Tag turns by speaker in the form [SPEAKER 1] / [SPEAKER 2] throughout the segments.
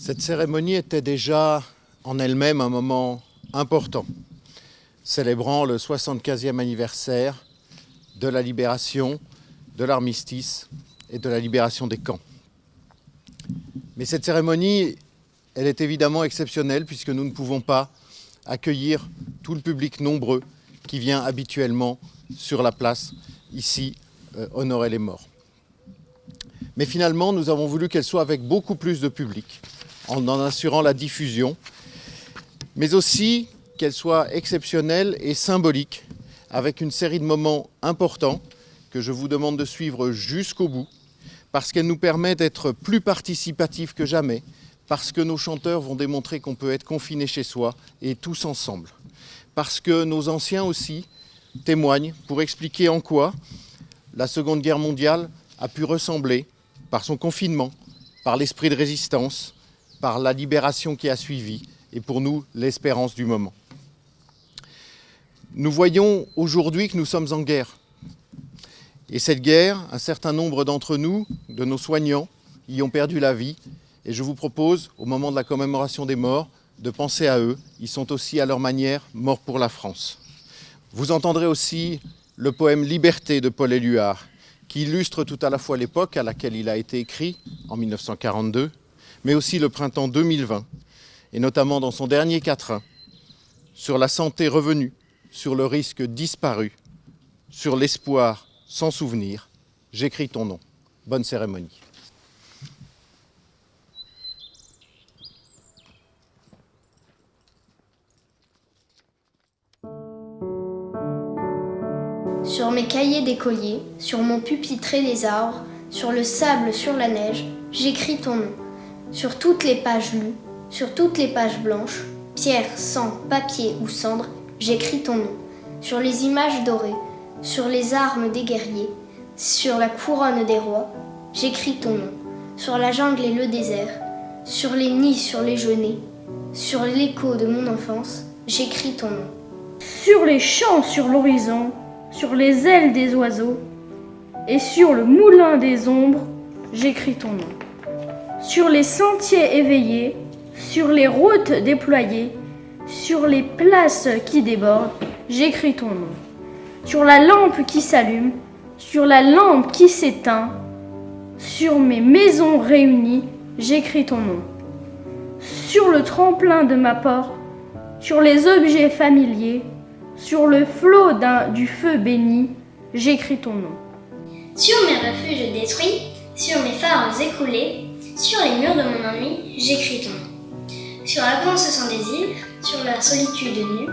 [SPEAKER 1] Cette cérémonie était déjà en elle-même un moment important, célébrant le 75e anniversaire de la libération, de l'armistice et de la libération des camps. Mais cette cérémonie, elle est évidemment exceptionnelle puisque nous ne pouvons pas accueillir tout le public nombreux qui vient habituellement sur la place, ici, honorer les morts. Mais finalement, nous avons voulu qu'elle soit avec beaucoup plus de public, en assurant la diffusion, mais aussi qu'elle soit exceptionnelle et symbolique, avec une série de moments importants que je vous demande de suivre jusqu'au bout, parce qu'elle nous permet d'être plus participatifs que jamais, parce que nos chanteurs vont démontrer qu'on peut être confiné chez soi et tous ensemble, parce que nos anciens aussi témoignent pour expliquer en quoi la Seconde Guerre mondiale a pu ressembler, par son confinement, par l'esprit de résistance, par la libération qui a suivi, et pour nous, l'espérance du moment. Nous voyons aujourd'hui que nous sommes en guerre. Et cette guerre, un certain nombre d'entre nous, de nos soignants, y ont perdu la vie. Et je vous propose, au moment de la commémoration des morts, de penser à eux. Ils sont aussi, à leur manière, morts pour la France. Vous entendrez aussi le poème « Liberté » de Paul Éluard, qui illustre tout à la fois l'époque à laquelle il a été écrit, en 1942, mais aussi le printemps 2020, et notamment dans son dernier quatrain, sur la santé revenue, sur le risque disparu, sur l'espoir sans souvenir. J'écris ton nom. Bonne cérémonie.
[SPEAKER 2] Sur mes cahiers d'écolier, sur mon pupitré des arbres, sur le sable, sur la neige, j'écris ton nom. Sur toutes les pages lues, sur toutes les pages blanches, pierre, sang, papier ou cendre, j'écris ton nom. Sur les images dorées, sur les armes des guerriers, sur la couronne des rois, j'écris ton nom. Sur la jungle et le désert, sur les nids, sur les genêts, sur l'écho de mon enfance, j'écris ton nom.
[SPEAKER 3] Sur les champs, sur l'horizon, sur les ailes des oiseaux, et sur le moulin des ombres, j'écris ton nom. Sur les sentiers éveillés, sur les routes déployées, sur les places qui débordent, j'écris ton nom. Sur la lampe qui s'allume, sur la lampe qui s'éteint, sur mes maisons réunies, j'écris ton nom. Sur le tremplin de ma porte, sur les objets familiers, sur le flot du feu béni, j'écris ton nom.
[SPEAKER 4] Sur mes refuges détruits, sur mes phares écoulés, sur les murs de mon ennui, j'écris ton nom. Sur la panse sans désir, sur la solitude nue,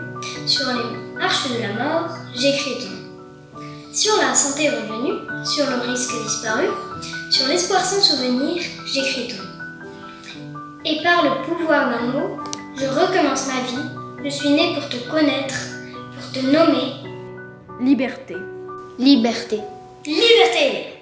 [SPEAKER 4] sur les marches de la mort, j'écris ton nom. Sur la santé revenue, sur le risque disparu, sur l'espoir sans souvenir, j'écris ton nom. Et par le pouvoir d'un mot, je recommence ma vie, je suis née pour te connaître, pour te nommer.
[SPEAKER 3] Liberté.
[SPEAKER 2] Liberté.
[SPEAKER 4] Liberté!